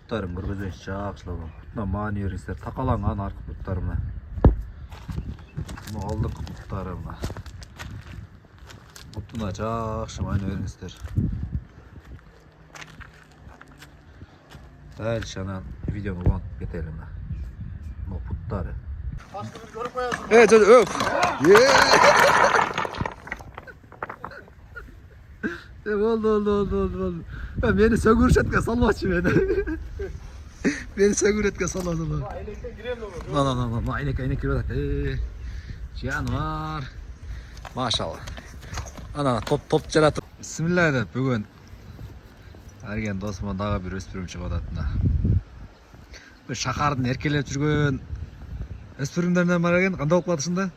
буттарым көргөзөй жакшылап. Мына маневристер такаланган аркы буттар мына. Мына алдык буттары мына. Бутуна жакшы майна бериңиздер. Дальше анан видеону улантып кетели мына. Мына буттары. Көрүп коесуң. Oldu. Beni sögürşetke salmaçı beni. Beni sögüretke salladı. Aynekten girelim mi? Lan, aynek giriyor. Cihan var. Maşallah. Ana top jaratып. Bismillah деп бүгін. Әрген досыман дағы бір өспірім шығып ататына. Бір шақардың еркелеп жүрген өспірімдерінен бар екен, қандай болып қатышында?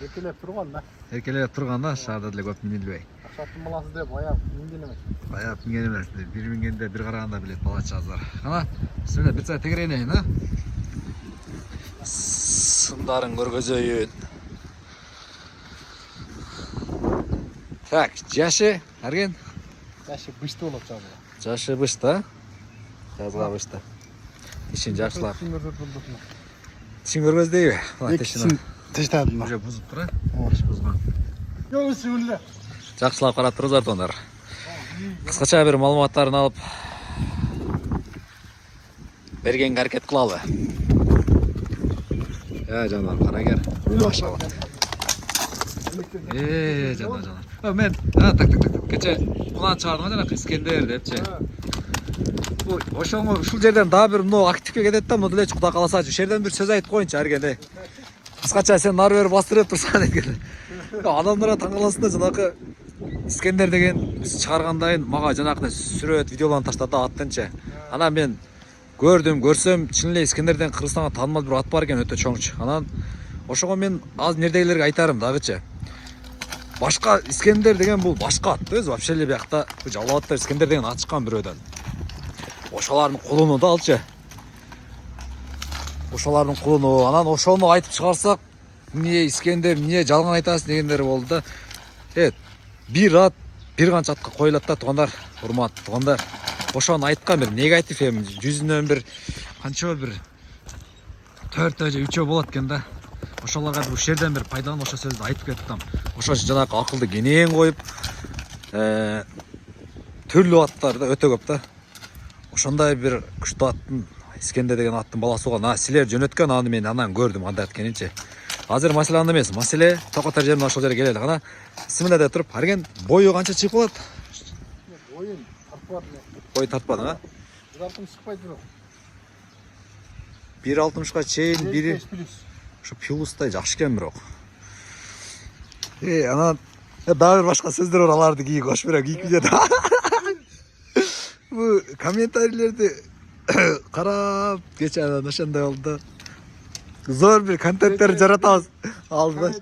Еркелеп тұрған да. Еркелеп тұрғанда шағырда діле көп мінелбей. Ақшаттың баласы деп аяп мінген емес. Аяп мінген емес. Bir мінгенде бір қарағанда білет бала жаздар. Ана, сөйле бір сәт тегерейін, а? Сымдарын көргөзөйүн. Так, жашы, Әрген? Жашы бышты болып жазды. Жашы бышты, жазға бышты. Тишин жакшылап. Тишин көргөздейби? Тишин тиштадым. Уже бузуп тур, а? Оош бузган. Жок, сүйлө. Жакшылап карап турузар тондар. Кыскача бир маалыматтарын алып бергенге аракет кылалы. Жанар карагер. Машалла. Жанар. Мен так. Кече кунан чыгардым жана Искендер депчи. Ошоңо ушул жерден дагы бир мына активге кетет да, мына деле Кудай кааласачы. Ушул жерден бир сөз айтып коюнчу Әрген. Кыскача сен нары бери бастырып турсаң экен. Адамдар таң каласында жанакы Искендер деген биз чыгаргандан мага жанакы сүрөт, видеолорун таштады аттынча. Анан мен көрсөм, чын эле Искендерден Кыргызстанга таанымал бир ат бар экен, өтө чоңчу. Анан ошого мен азыр нердегилерге айтарым дагычы. Башка Искендер деген бул башка ат, өзү вообще эле биякта Жалалатта Искендер деген ат чыккан бирөөдөн. Ошолардын кулуну да алчы. Ошолардын кулуну, анан ошону айтып чыгарсак, эмне Искендер, эмне жалган айтасың дегендер болду да. Бир ат, бир канча атка коюлат да, туугандар, урматтуу туугандар. Ошону айткан бир негатив эми жүзүнөн бир канча бир 4 же 3 болот экен да. Ошолорго бир ушул жерден бир пайдаланып ошо сөздү айтып кеттим. Ошо жанакы акылды кенен коюп, түрлүү аттар да өтө көп да. Ошондой бир күчтүү аттын Искендер деген аттын баласы болгон. Силер жөнөткөн аны мен анан көрдүм андай эткенинчи. Азыр маселе анда эмес. Маселе токотор жерине ошол жерге келели. Кана бисмилла деп туруп, Әрген бою канча чыгып болот? Боюн тартпады. Бой тартпадың, а? 1.60 чыкпайт бирок. 1.60га чейин бири ошо плюстай жакшы экен бирок. Анан дагы бир башка сөздөр бар, аларды кийик кош бирок кийгизет. Бу комментарийлерди карап кече анан ошондой болду. Зор бир контенттер жаратабыз. Алды.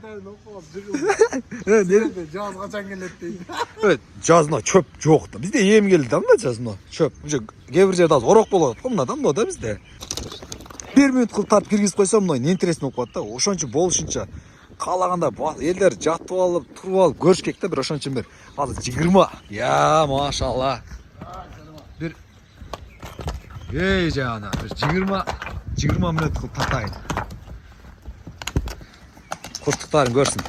Жаз качан келет дейт. Жазына чөп жок да. Бизде эми келди да мына жазына. Чөп. Уже кээ бир жерде азыр орок болот го мына да бизде. 1 минут кылып тартып киргизип койсом мына интересно болуп калат да. Ошончо болушунча каалаганда элдер жатып алып, туруп алып көрүшкек да, бир ошончо бир азыр 20. Я, машалла. Бир жана бир 20 минут кылып тартайын. Курттуктарын көрсүн.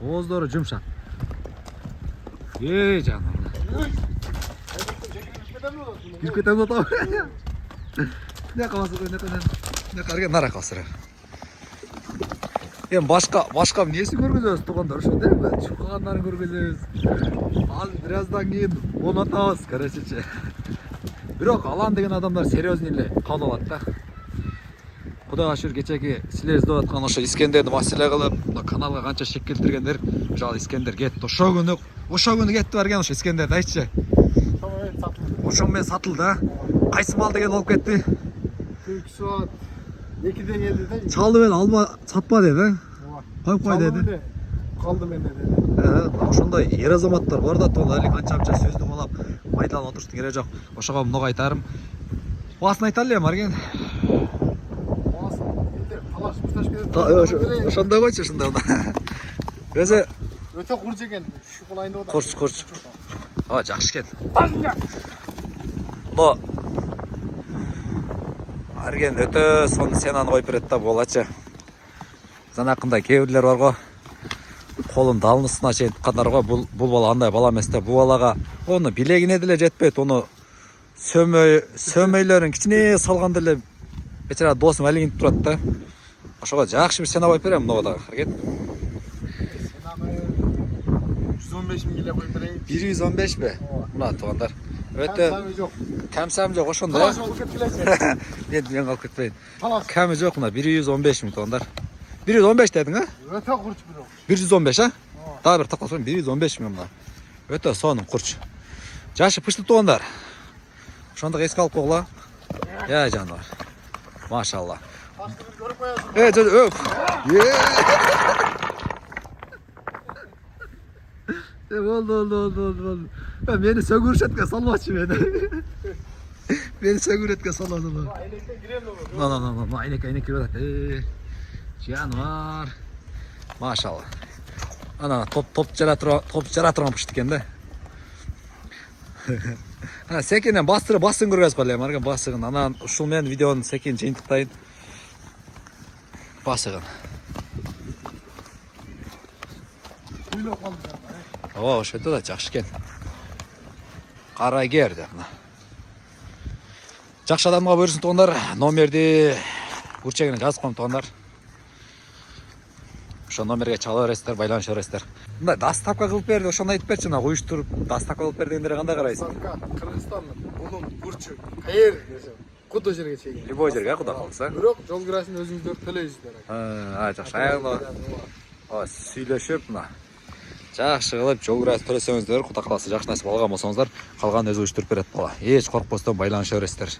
Ооздору жумшак. Жана. Кирип кетем да. Не каласың, не карген нара калсыр. Эми башка эмнеси көргөзөбүз туугандар, ошондой эле чуккандарын көргөзөбүз. Ал бираздан кийин онотабыз, короче. Бирок Алан деген адамдар серьезный эле кабыл алат да. Кудайга шүр кечеги силер издеп аткан ошо Искендерди маселе кылып, каналга канча шек келтиргендер, жал Искендер кетти. Ошо күнү кетти Әрген ошо Искендерди айтчы. Ошо менен сатылды. Кайсы мал деген болуп кетти? Түрксуат 2ден келди да. Чалды мен алма сатпа деди. Коюп кой деди. Калды менде деди. Ошондой ер азаматтар бар да, тон али канча сөздү кылап пайдаланып отуруштун кереги жок. Ошого муну айтарым. Баасын айталы эми Әрген. Ошондой койчу, ошондой. Өзү өтө курч экен. Шукулайын деп атат. Курч. Жакшы экен. Болду. Арген өтө сонун сенаны коюп берет да болачы. Занакында кээ бирлер бар го. Колун далынысына чейин туткандар го. Бул бала андай бала эмес да. Бул балага ону билегине деле жетпейт. Ону сөмөйлөрүн кичине салганда эле бечара досум алигинип турат да. Ошого жакшы бир сена коюп берем мына балага. Арген. Сенаны 115 миң эле коюп берейин. 115 бе? Мына туугандар. Өтө Тамсамы жок. тамсам жок ошондо. Талаш болуп кеткилечи. Мен калып кетпейин. Талаш. Ками жок мына 115 миң туугандар. 115 дедиң а? Өтө курч бирок. 115 а? Дагы бир токтосоң 115 миң мына. Өтө сонун курч. Жашы пыштып туугандар. Ошондо эске алып койгула. Я жаныбар. Машалла. Көрүп коесуң. Жö. Болду. Мени сөгүрүшөткө салбачы мени. Мени сөгүрөткө салады. Айнектен кирем да. Айнек кирип. Жаныбар. Машалла. Ана топ жара турган пышты экен да. Секинен басын көргөзүп коелу, Арген басыгын. Анан ушул менен видеонун секин жыйынтыктайын. Басыгын. Уйлап калдым. Ошентип да жакшы экен. Карагер деп мына. Жакшы адамга буйрсун туугандар. Номерди бурчегине жазып коем туугандар. Ошо номерге чала бересиздер, байланыша бересиздер. Мындай доставка кылып берди, ошону айтып берчи, мына уюштуруп доставка кылып берди дегендерге кандай карайсың? Кыргызстандын улум бурчу. Кайер десем. Кудо жерге чейин. Любой жерге куда калса. Бирок жол кирасин өзүңүздөр төлөйсүздөр. Жакшы. Аягында сүйлөшүп мына. Жакшы кылып жол кирасы төлөсөңүздөр, куда каласы жакшы нерсе болгон болсоңуздар, калганын өзү уюштуруп берет бала. Эч коркпостон байланыша бересиздер.